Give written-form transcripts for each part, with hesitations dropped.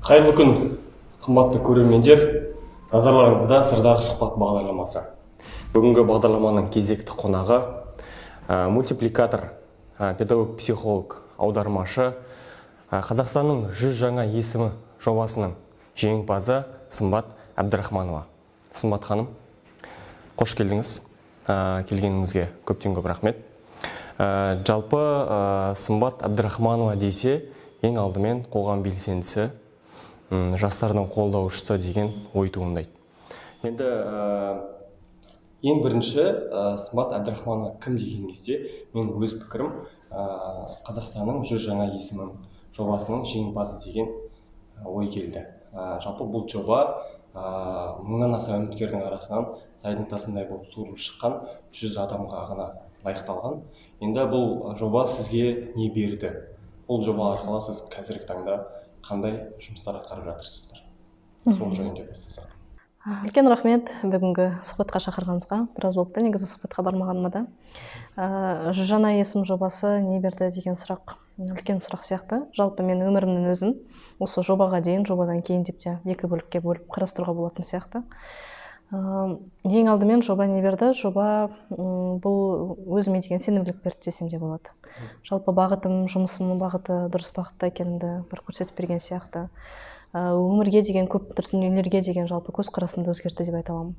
Қайырлы күн, қымбатты көрермендер. Назарларыңызда сырдағы сұхбат бағдарламасы. Бүгінгі бағдарламаның кезекті қонағы мультипликатор, педагог-психолог, аудармашы, Қазақстанның 100 жаңа есімі жобасының жеңімпазы Сымбат Әбдірахманова. Сымбат ханым, қош келдіңіз. Келгеніңізге көптен көп рахмет. Жалпы Сымбат Әбдірахманова дейсе, ең алдымен қоғам белсендісі, жастардың қолдаушысы деген ой туындайды. Енді ең бірінші Сымбат Әбдірахманова кім деген кезде, мен өз пікірім Қазақстанның 100 жаңа есімі жобасының жеңімпазы деген ой келді. Жалпы бұл жоба мыңнан аса үміткердің арасынан сайдың тасындай болып суырылып шыққан 100 адамға ғана лайықталған. Енді бұл жоба сізге не берді? Бұл жоба арқылы сіз қазіргі таңда қандай жұмыстар атқарып жатырсыздар? Сол жөнінде бастасақ. Үлкен рахмет бүгінгі сұхбатқа шақырғаныңызға. Біраз болыпты негізі сұхбатқа бармағаныма да. 100 жаңа есім жобасы не берді деген сұрақ үлкен сұрақ сияқты. Жалпы мен өмірімнің өзін осы жобаға дейін, жобадан кейін деп те екі бөлікке бөліп қарастыруға болатын сияқты. Ең алдымен жоба не берді? Жоба бұл өзіме деген сенімділік берді десем де болады. Жалпы бағытым, жұмысымның бағыты дұрыс бағытта екенімді бір көрсетіп берген сияқты. Өмірге деген, көп дүниелерге деген жалпы көзқарасымды өзгертті деп айта аламын.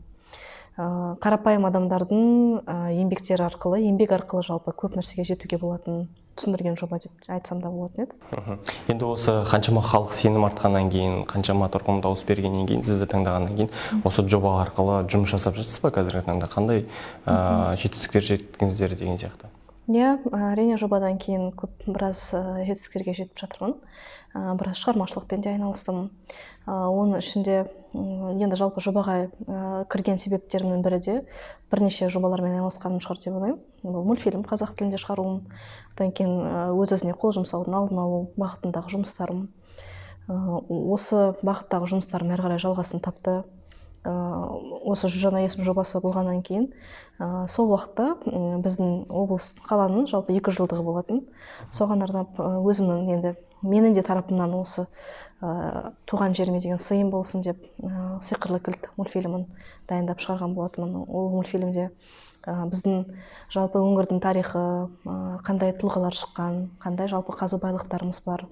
Қарапайым адамдардың еңбек арқылы жалпы көп нәрсеге жетуге болатынын түсіндірген жоба деп айтсам да болатын еді. Енді осы қаншама халық сенім артқаннан кейін, қаншама тұрғын дауыс бергеннен кейін, сізді таңдағаннан кейін, осы жоба арқылы жұмыс жасап жатсыз ба қазіргі таңда? Қандай жетістіктер жеттіңіздер деген сияқты? Иә, әрине жобадан кейін біраз жетістіктерге жетіп жатырмын. Біраз шығармашылықпен де айналыстым. Оның ішінде енді жалпы жобаға кірген себептерімнің бірі де бірнеше жобалармен айналысқаным шығар деп ойлаймын. Мультфильм қазақ тілінде шығаруым, одан кейін өз-өзіне қол жұмсаудың алдын алу бағытындағы жұмыстарым. Осы бағыттағы жұмыстарым әрі қарай жалғасын тапты. Осы 100 жаңа есім жобасы болғаннан кейін сол уақытта біздің облыс қаланың жалпы 2 жылдығы болатын. Соған арнап өзімнің енді менің де тарапымнан осы туған жеріме деген сыйым болсын деп сиқырлы кілт мультфильмін дайындап шығарған болатынмын. Ол мультфильмде біздің жалпы өңірдің тарихы, қандай тұлғалар шыққан, қандай жалпы қазу байлықтарымыз бар,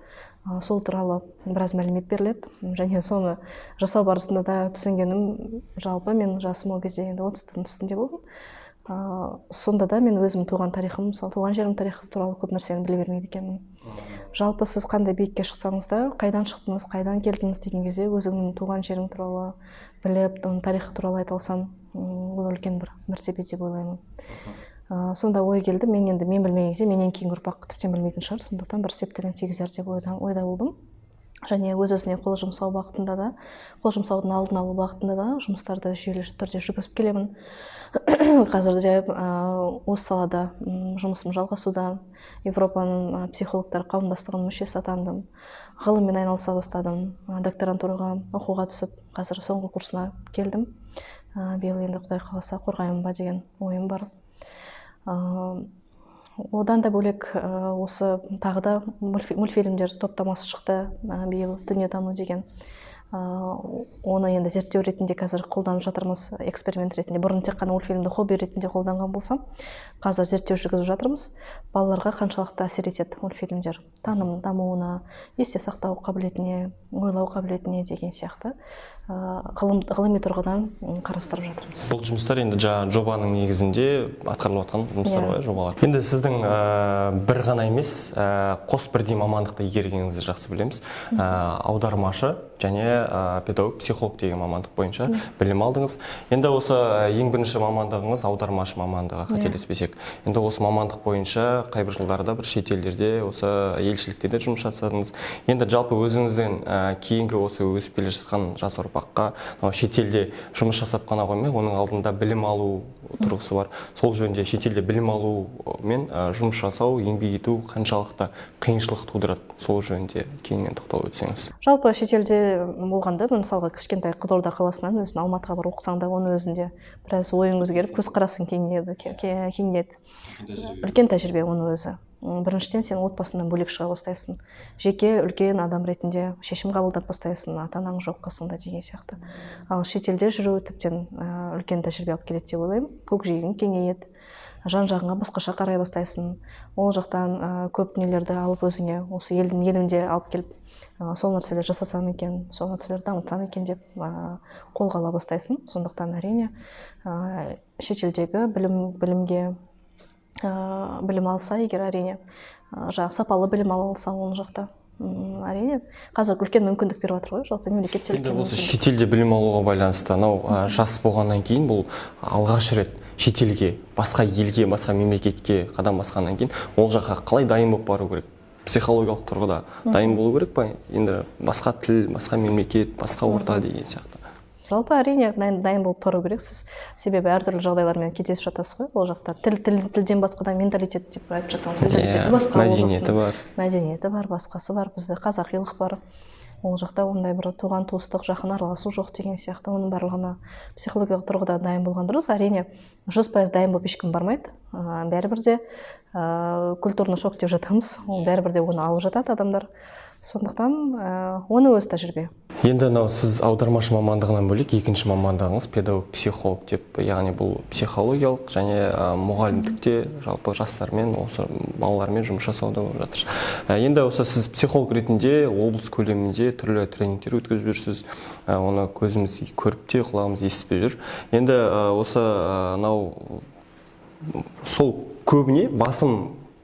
сол туралы біраз мәлімет беріледі. Және соны жасау барысында да түсінгенім, жалпы мен жасым ол кезде енді 30-тың үстінде болдым. Сонда да мен өзім туған тарихым, мысалы туған жерім тарихы туралы көп нәрсені біле бермейді екенмін. Жалпы сіз қандай биікке шықсаңыз да, қайдан шықтыңыз, қайдан келдіңіз деген кезде өзіңнің туған жерің туралы біліп, оның тарихы туралы айта алсаң, ол үлкен бір мәртебе деп ойлаймын. Сонда ой келді, мен білмеген кезде менен кейінгі ұрпақ тіптен білмейтін шығар, сондықтан бір септігін тигізер деп ойда болдым. Және өз-өзіне қол жұмсау бағытында да, қол жұмсаудың алдын алу бағытында да жұмыстарды жүйелі түрде жүргізіп келемін. Қазірде осы салада жұмысым жалғасуда. Европаның психологтар қауымдастығының мүшесі атандым. Ғылыммен айналыса бастадым. Докторантураға оқуға түсіп, қазір соңғы курсына келдім. Биыл енді Құдай қаласа қорғаймын ба деген ойым бар. Одан да бөлек осы тағы да мультфильмдер топтамасы шықты, биыл дүниетану деген. Оны енді зерттеу ретінде қазір қолданып жатырмыз, эксперимент ретінде. Бұрын тек қана мультфильмді хобби ретінде қолданған болсам, қазір зерттеу жүргізіп жатырмыз. Балаларға қаншалықты әсер етеді мультфильмдер таным дамуына, есте сақтау қабілетіне, ойлау қабілетіне деген сияқты ғылыми тұрғыдан қарастырып жатырмыз. Бұл жұмыстар енді жобаның негізінде атқарылып жатқан жұмыстар ғой, жобалар. Енді сіздің бір ғана емес, қос бірдей мамандықты игергеніңізді жақсы білеміз. Аудармашы және педагог, психолог деген мамандық бойынша білім алдыңыз. Енді осы ең бірінші мамандығыңыз аудармашы мамандығы, қателеспесек. Енді осы мамандық бойынша қайбір жылдарда бір шетелдерде, осы елшілікте де жұмыс жасадыңыз. Енді жалпы өзіңізден кейінгі осы өсіп келе жатқан жас ұрпаққа шетелде жұмыс жасап қана қоймай, оның алдында білім алу тұрғысы бар. Сол жөнінде шетелде білім алу мен жұмыс жасау, еңбек ету қаншалықты қиыншылық тудырады, сол жөнінде кеңінен тоқталып өтсеңіз. Жалпы шетелде болғанда, мысалға кішкентай Қызылорда қаласынан өзін Алматыға барып оқысаң да, оның өзінде біраз ойың өзгеріп, көзқарасың кеңейеді. Үлкен тәжірибе оның өзі. біріншіден сен отбасыңнан бөлек шыға бастайсың, жеке үлкен адам ретінде шешім қабылдап бастайсың, ата анаң жоқ қасыңда деген сияқты. Ал шетелде жүру тіптен үлкен тәжірибе алып келеді деп ойлаймын. Көкжиегің кеңейеді, жан жағыңа басқаша қарай бастайсың. Ол жақтан көп дүниелерді алып өзіңе осы елімде алып келіп сол нәрселер жасасам екен, сол нәрселерді дамытсам екен деп қолға ала бастайсың. Сондықтан әрине шетелдегі білім алса егер, әрине сапалы білім алса ол жақта, әрине қазір үлкен мүмкіндік беріп жатыр ғой, жалпы мемлекет. Енді осы шетелде білім алуға байланысты анау жас болғаннан кейін бұл алғаш рет шетелге, басқа елге, басқа мемлекетке қадам басқаннан кейін ол жаққа қалай дайын болып бару керек? Психологиялық тұрғыда дайын болу керек па? Енді басқа тіл, басқа мемлекет, басқа орта деген сияқты. Жалпы әрине дайын болып бару керексіз. Себебі әртүрлі жағдайлармен кездесіп жатасыз ғой. Ол жақта тілден басқадан менталитет деп айтып жатамыз. Менталитеті басқа, мәдениеті бар. Мәдениеті бар, басқасы бар. Бізде қазақилық бар. Ол жақта ондай бір туған туыстық, жақын араласу жоқ деген сияқты. Оның барлығына психологиялық тұрғыда дайын болған дұрыс. Әрине 100% дайын болып ешкім бармайды. Бәрібір де культурный шок деп жатамыз. Бәрібір де оны алып жатады адамдар. Сондықтан оны өз тәжірибе. Енді сіз аудармашы мамандығынан бөлек екінші мамандығыңыз педагог психолог деп, яғни бұл психологиялық және мұғалімдікте жалпы жастармен, осы балалармен жұмыс жасауда болып жатыр. Енді осы сіз психолог ретінде облыс көлемінде түрлі тренингтер өткізіп жүрсіз, оны көзіміз көріп те, құлағымыз естіпе жүр. Енді осы сол көбіне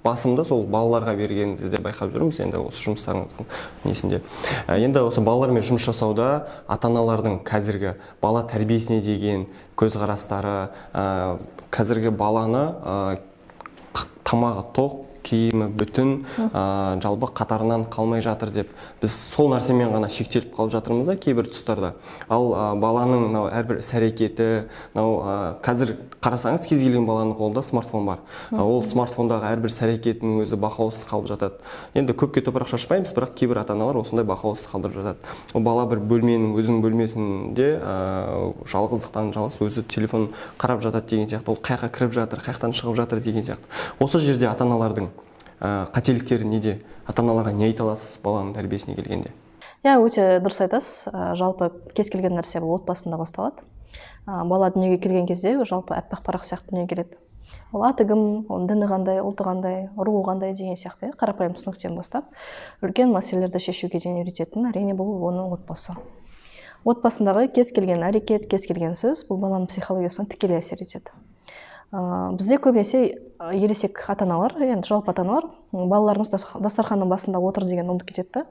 басымды сол балаларға бергеніңізді де байқап жүрміз енді осы жұмыстарыңыздың несінде. Енді осы балалармен жұмыс жасауда ата-аналардың қазіргі бала тәрбиесіне деген көзқарастары, қазіргі баланы тамағы тоқ, киімі бүтін, жалпы қатарынан қалмай жатыр деп, біз сол нәрсемен ғана шектеліп қалып жатырмыз кейбір тұстарда. Ал баланың әрбір іс-әрекеті, қазір қарасаңыз кез келген баланың қолында смартфон бар. Ол смартфондағы әрбір іс-әрекетінің өзі бақылаусыз қалып жатады. Енді көпке топырақ шашпаймыз, бірақ кейбір ата-аналар осындай бақылаусыз қалдырып жатады. Ол бала бір бөлменің өзінің бөлмесінде жалғыздықтан жалғыз өзі телефон қарап жатады деген сияқты, ол қайқа кіріп жатыр, қайықтан шығып жатыр деген сияқты. Осы жерде ата-аналардың қателіктері неде? Ата-аналарға не айта аласыз баланың тәрбиесіне келгенде? Өте дұрыс айтасыз. Жалпы кез келген нәрсе бұл отбасында басталады. Бала дүниеге келген кезде жалпы аппақ парақ сияқты дүниеге келеді. Ол аты кім, оның діні қандай, ұлты қандай, руы қандай деген сияқты қарапайым түсініктен бастап үлкен мәселелерді шешуге дейін үйрететін, әрине бұл оның отбасы. Отбасындағы кез келген әрекет, кез келген сөз бұл баланың психологиясына тікелей әсер етеді. Бізде көбінесе ересек ата-аналар, енді жалпы ата-аналар, балаларымыз дастарханның басында отыр деген ұмытып кетеді.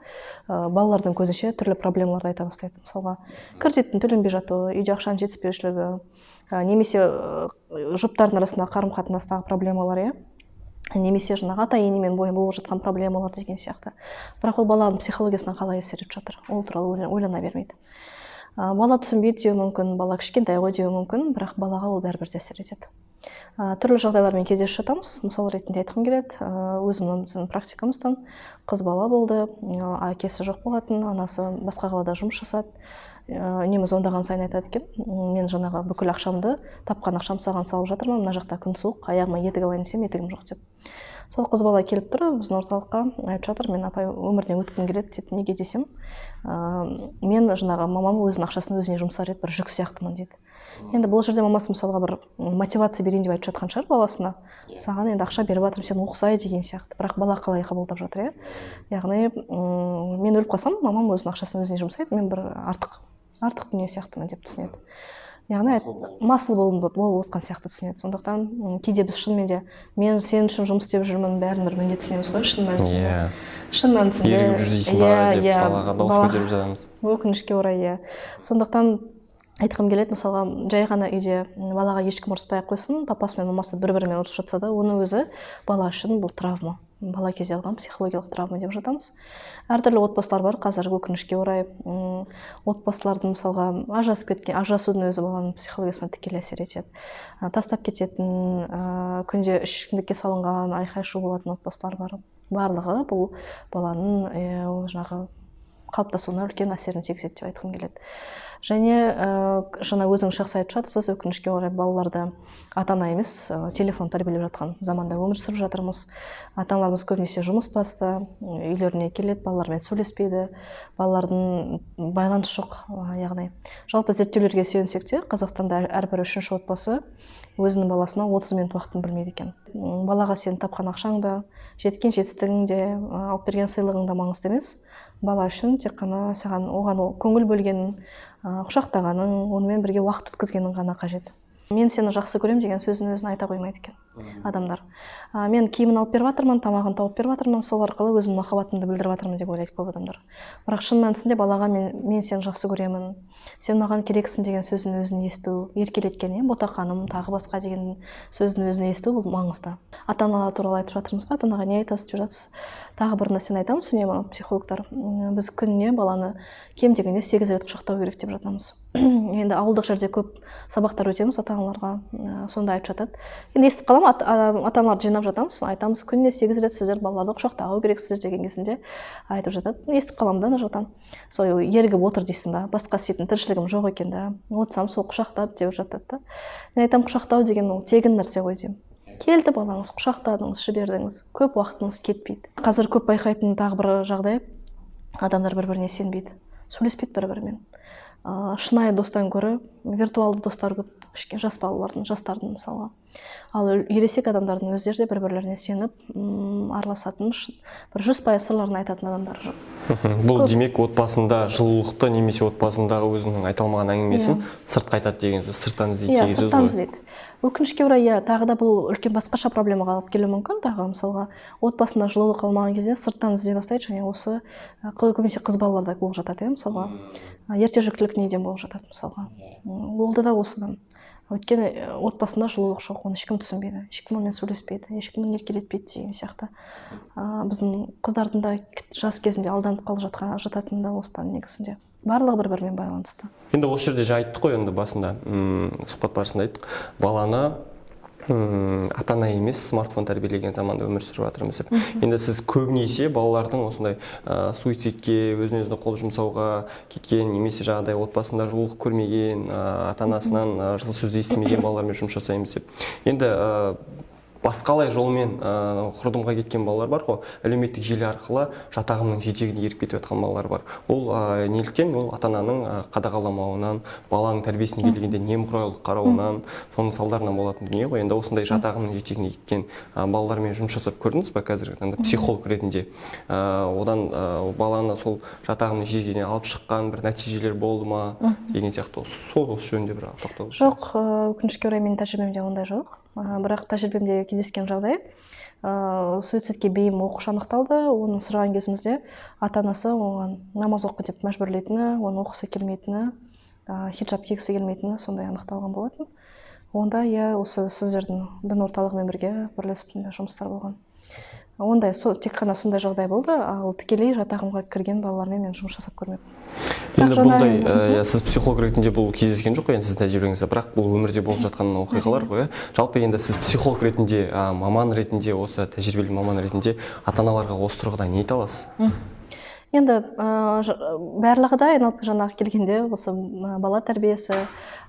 Балалардың көзінше түрлі проблемаларды айта бастайды. Мысалға, кредиттің төленбей жатуы, үйде ақшаның жетіспеушілігі, немесе жұптардың арасында қарым-қатынастағы проблемалар, немесе ата-енемен болып жатқан проблемалар деген сияқты. Бірақ ол баланың психологиясына қалай әсер етіп жатыр, ол туралы ойлана бермейді. Бала түсінбейді деуі мүмкін, бала кішкентай ғой деуі мүмкін, бірақ балаға ол бәрібір әсер етеді. Түрлі жағдайлармен кездесіп жатамыз. Мысал ретінде айтқым келеді, өзіміздің практикамыздан қыз бала болды, әкесі жоқ болатын, анасы басқа қалада жұмыс жасады. Үнемі звондаған сайын айтады екен, мен жаңағы бүкіл ақшамды, тапқан ақшамды саған салып жатырмын, мына жақта күн суық, аяғыма етік алайын десем, етігім жоқ деп. Сол қыз бала келіп тұр, біздің орталыққа айтып жатыр, мен апай өмірден өткім келеді дейді. Неге десем, мен жаңағы мамам өзінің ақшасын өзіне жұмсар еді, бір жүк сияқтымын дейді. Енді бұл жерде мамасы мысалға бір мотивация берейін деп айтып жатқан шығар баласына. Саған енді ақша беріп жатырмын, сен оқысай деген сияқты. Бірақ бала қалай қабылдап жатыр, Яғни мен өліп қалсам, мамам өзінің ақшасын өзіне жұмсайды, мен бір артық дүние сияқтымын деп түсінеді. Яғни масыл болып отқан сияқты түсінеді. Сондықтан кейде біз шынымен де мен сен үшін жұмыс істеп жүрмін, бәрін бір міндет түсінеміз ғой, шын мәнісінде. Шын мәнісінде. Ерігіп жүрдейсің ба деп балаға дауыс көтеріп жатамыз. Өкінішке орай, Сондықтан айтқым келеді, мысалға, жай ғана үйде балаға ешкім ұрыспай қойсын, папасы мен мамасы бір-бірімен ұрысып жатса да, оны өзі бала үшін бұл травма. Бала кезде алған психологиялық травма деп жатамыз. Әртүрлі отбасылар бар, қазір өкінішке орай отбасылардың мысалға ажырасудың өзі баланың психологиясына тікелей әсер етеді. Тастап кететін, күнде ішкіндікке салынған, айқай-шу болатын отбасылар бар. Барлығы бұл баланың жаңағы қалыптасуына үлкен әсерін тигізеді деп айтқым келеді. Және жаңа өзіңіз жақсы айтып жатырсыз, өкінішке орай балаларды ата-ана емес, телефон тәрбиелеп жатқан заманда өмір сүріп жатырмыз. Ата-аналарымыз көбінесе жұмыс басты, үйлеріне келеді, балалармен сөйлеспейді, балалардың байланыс жоқ. Яғни жалпы зерттеулерге сүйенсек те, Қазақстанда әрбір үшінші отбасы өзінің баласына 30 минут уақытын бөлмейді екен. Балаға сен тапқан ақшаң да, жеткен жетістігің де, алып берген сыйлығың да маңызды емес. Бала үшін тек қана саған оған көңіл бөлгенің, құшақтағаның, онымен бірге уақыт өткізгенің ғана қажет. Мен сені жақсы көрем деген сөзін өзін айта қоймайды екен адамдар. Мен киімін алып беріп жатырмын, тамағын тауып беріп жатырмын, сол арқылы өзімнің махаббатымды білдіріп жатырмын деп ойлайды көп адамдар. Бірақ шын мәнісінде балаға мен сені жақсы көремін, сен маған керексің деген сөзін өзін есту, еркелеткен, ботақаным, тағы басқа деген сөзін өзін есту бұл маңызды. Ата-аналар туралы айтып жатырмыз ба? Ата-анаға не айтасыз деп жатсыз? Тағы бір нәрсені айтамыз үнемі психологтар. Біз күніне баланы кем дегенде 8 рет құшақтау керек деп жатамыз. Енді ауылдық жерде көп сабақтар өтеміз ата-аналарға, сонда айтып жатады. Енді естіп қаламын, ата-аналарды жинап жатамыз, айтамыз, күніне 8 рет сіздер балаларды құшақтау керексіздер деген кезінде айтып жатады. Естіп қаламын да ана жақтан. Сол ерігіп отыр дейсің ба, басқа істейтін тіршілігім жоқ екен да, отырсам сол құшақтап деп жатады да. Мен айтамын, құшақтау деген ол тегін нәрсе ғой деймін. Келді балаңыз, құшақтадыңыз, жібердіңіз, көп уақытыңыз кетпейді. Қазір көп байқайтын тағы бір жағдай, адамдар бір-біріне сенбейді, сөйлеспейді бір-бірімен. Шынайы достан гөрі виртуалды достар көп, жас балалардың, жастардың мысалға. Ал ересек адамдардың өздері де бір-бірлеріне сеніп, араласатын, бір 100% сырларын айтатын адамдар жоқ. Бұл демек отбасында жылулықты немесе отбасындағы өзінің айта алмаған әңгімесін сыртқа айтады деген сөз, сырттан іздейді деген сөз ғой. Сырттан іздейді. Өкінішке орай, тағы да бұл үлкен басқаша проблемаға алып келуі мүмкін. Тағы мысалға отбасында жылулық қалмаған кезде сырттан іздей бастайды, және осы көбінесе қыз балаларда болып жатады, мысалға. Ерте жүктілік неден болып жатады, мысалға. Олды да осыдан. Өйткені отбасында жылулық жоқ, оны ешкім түсінбейді, ешкім онымен сөйлеспейді, ешкім еркелетпейді деген сияқты. Біздің қыздардың да жас кезінде алданып қалып жататын да осыдан негізінде. Барлығы бір-бірімен байланысты. Енді осы жерде айттық қой, енді басында сұхбат барысында айттық, баланы ата-ана емес смартфон тәрбиелеген заманда өмір сүріп жатырмыз деп. Енді сіз көбінесе балалардың осындай суицидке, өзіне-өзіне қол жұмсауға кеткен, немесе жағдай отбасында жылулық көрмеген, ата-анасынан жылы сөзді естімеген балалармен жұмыс жасаймыз деп. Енді басқалай жолмен құрдымға кеткен балалар бар ғой, әлеуметтік желі арқылы жатағымның жетегіне еріп кетіп жатқан балалар бар. Ол неліктен? Ол ата-ананың қадағаламауынан, баланың тәрбиесіне келгенде немқұрайлық қарауынан, соның салдарынан болатын дүние ғой. Енді осындай жатағымның жетегіне кеткен балалармен жұмыс жасап көрдіңіз ба қазіргі таңда психолог ретінде? Одан баланы сол жатағымның жетегіне алып шыққан бір нәтижелер болды ма деген сияқты, сол жөнінде бір тоқталып өтсеңіз. Жоқ, өкінішке орай менің тәжірибемде ондай жоқ. Бірақ тәжірибемде кездескен жағдай, суицидке бейім оқушы анықталды. Оны сұраған кезімізде ата-анасы оған намаз оқы деп мәжбүрлейтіні, оны оқысы келмейтіні, хиджаб кигісі келмейтіні сондай анықталған болатын. Онда осы сіздердің дін орталығымен бірге бірлесіп жұмыстар болған. Ондай тек қана сондай жағдай болды, ал тікелей жатағымға кірген балалармен мен жұмыс жасап көрмеппін. Енді бұндай, сіз психолог ретінде бұл кездескен жоқ қой, енді сіздің тәжірибеңізде, бірақ бұл өмірде болып жатқан оқиғалар ғой. Жалпы енді сіз психолог ретінде, маман ретінде, осы тәжірибелі маман ретінде ата-аналарға осы тұрғыда не айта аласыз? Енді барлығы да айналып жаңағы келгенде осы бала тәрбиесі,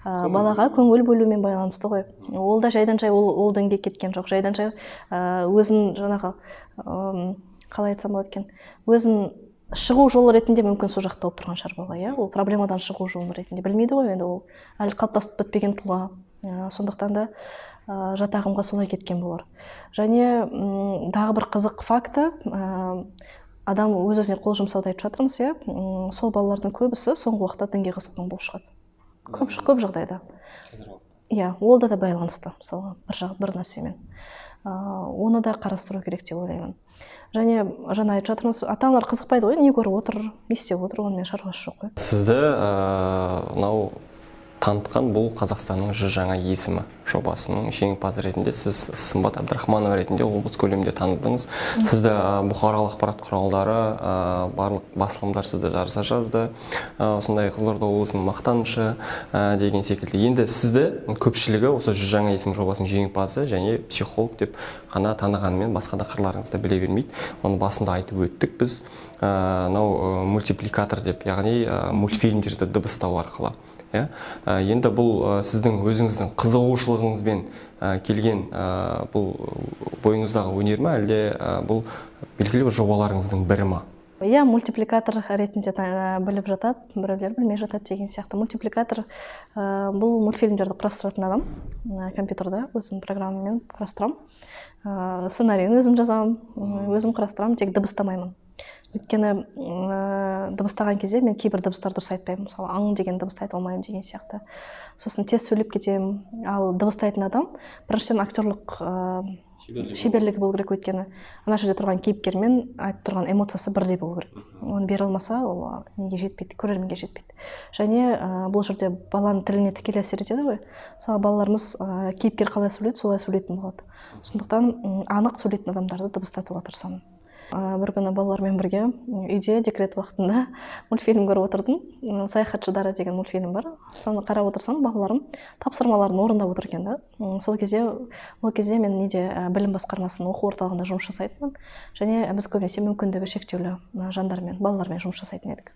балаға көңіл бөлумен байланысты ғой. Ол да жайдан жай ол дінге кеткен жоқ. Жайдан жай өзін жаңағы қалай айтсам болады екен, өзін шығу жолы ретінде мүмкін сол жақта болып тұрған шығар бала, ол проблемадан шығу жолы ретінде білмейді ғой, енді ол әлі қалыптасып бітпеген тұлға. Сондықтан да жатағымға солай кеткен болар. Және тағы бір қызық факті, адам өз-өзіне қол жұмсауды айтып жатырмыз, сол балалардың көбісі соңғы уақытта дінге қызыққан болып шығады. Көп жағдайда. Ол да байланысты, мысалға, бір нәрсемен. Оны да қарастыру керек деп ойлаймын. Және жаңа айтып жатырмыз, ата-аналар қызықпайды ғой, не көріп отыр, не істеп отыр, онымен шаруасы жоқ қой. Сізді танытқан бұл Қазақстанның 100 жаңа есімі жобасының жеңімпазы ретінде сіз Сымбат Абдрахманова ретінде облыс көлемінде танылдыңыз. Сізді бұқаралық ақпарат құралдары, барлық басылымдар сізді жарыса жазды. Осындай Қызылорда облысының мақтанышы деген секілді. Енді сізді көпшілігі осы 100 жаңа есім жобасының жеңімпазы және психолог деп қана танығанымен басқа да қырларыңызды біле бермейді. Оны басында айтып өттік біз. Мультипликатор деп, яғни мультфильмдерді дыбыстау арқылы. Енді бұл сіздің өзіңіздің қызығушылығыңызбен келген бұл бойыңыздағы өнер ме, әлде бұл белгілі бір жобаларыңыздың бірі ма? Мультипликатор ретінде біліп жатады, біреулер білмей жатады деген сияқты. Мультипликатор бұл мультфильмдерді құрастыратын адам, компьютерда өзім программамен құрастырамын. Сценарийін өзім жазамын, өзім құрастырамын, тек дыбыстамаймын. Өйткені дыбыстаған кезде мен кейбір дыбыстар дұрыс айтпаймын. Мысалы, аң деген дыбысты айта алмаймын деген сияқты. Сосын тез сөйлеп кетемін. Ал дыбыстайтын адам біріншіден актерлық шеберлігі болу керек, өйткені ана жерде тұрған кейіпкермен айтып тұрған эмоциясы бірдей болу керек. Оны бере алмаса, ол неге жетпейді, көрерменге жетпейді. Және бұл жерде баланың тіліне тікелей әсер етеді ғой. Мысалы, балаларымыз кейіпкер қалай сөйлейді, солай сөйлейтін болады. Сондықтан анық сөйлейтін адамдарды дыбыстатуға тырысамын. Бір күні балалармен бірге үйде декрет уақытында мультфильм көріп отырдым. Саяхатшыдары деген мультфильм бар. Соны қарап отырсам, балаларым тапсырмаларын орындап отыр екен да. Сол кезде мен білім басқармасының оқу орталығында жұмыс жасайтынмын. Және біз көбінесе мүмкіндігі шектеулі жандармен, балалармен жұмыс жасайтын едік.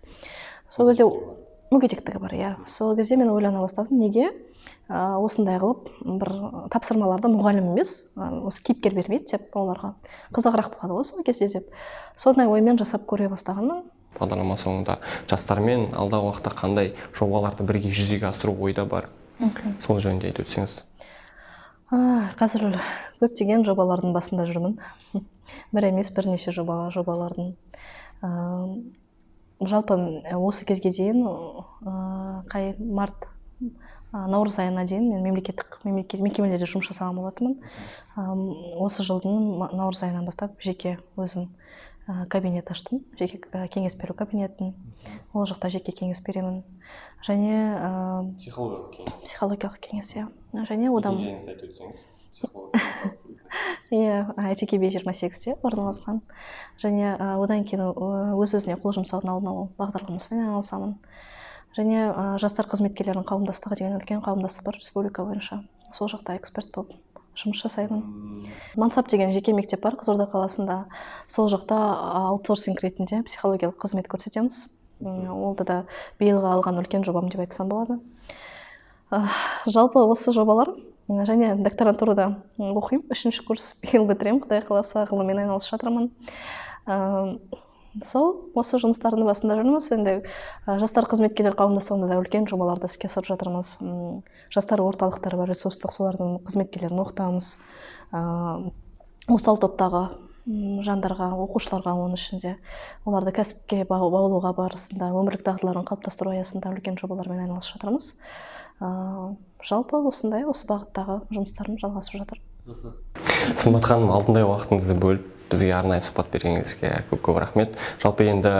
Сол кезде мүгедектігі бар, Сол кезде мен ойлана бастадым, неге осындай қылып бір тапсырмаларды мұғалім емес, осы кейіпкер бермейді деп, оларға қызығырақ болады ғой сол кезде деп. Сондай оймен жасап көре бастағанмын. Бағдарлама соңында жастармен алдағы уақытта қандай жобаларды бірге жүзеге асыру ойда бар? Сол жөнінде айтып өтсеңіз. Қазір көптеген жобалардың басында жүрмін. Бір емес, бірнеше жобалардың. Жалпы осы кезге дейін март наурыз айына дейін мен мемлекеттік мекемелерде жұмыс жасаған болатынмын. Осы жылдың наурыз айынан бастап жеке өзім кабинет аштым, жеке кеңес беру кабинетін. Ол жақта жеке кеңес беремін. Және психологиялық кеңес, Және одан ITKB 28-те орналасқан. Және одан кейін өз-өзіне қол жұмсаудың алдын алу бағдарламасымен айналысамын. Және жастар қызметкерлерінің қауымдастығы деген үлкен қауымдастық бар республика бойынша. Сол жақта эксперт болып жұмыс жасаймын. Мансап деген жеке мектеп бар Қызылорда қаласында. Сол жақта аутсорсинг ретінде психологиялық қызмет көрсетеміз. Олды да биылға алған үлкен жобам деп айтсам болады. Жалпы осы жобалар, және докторантурада оқимын, 3-ші курс биыл бітіремін, Құдай қаласа ғылыммен айналысып жатырмын. Осы жұмыстардың басында жүрміз. Енді жастар қызметкерлер қауымдастығында да үлкен жобаларды іске асырып жатырмыз. Жастар орталықтары бар, ресурстық, солардың қызметкерлерін оқытамыз. Осал топтағы жандарға, оқушыларға, оның ішінде оларды кәсіпке баулуға барысында, өмірлік дағдыларын қалыптастыру аясында үлкен жобалармен айналысып жатырмыз. Жалпы осындай, осы бағыттағы жұмыстарым жалғасып жатыр. Сымбат ханым, алтындай уақытыңызды бөліп бізге арнайы сұхбат бергеніңізге көп рахмет. Жалпы енді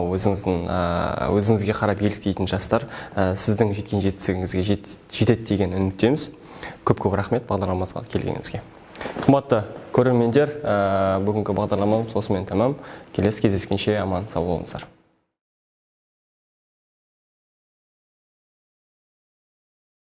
өзіңізге қарап еліктейтін жастар сіздің жеткен жетістігіңізге жетеді деген үміттеміз. Көп рахмет бағдарламамызға келгеніңізге. Қымбатты көрермендер, бүгінгі бағдарламамыз осымен тәмам. Келесі кездескенше аман сау болыңыздар.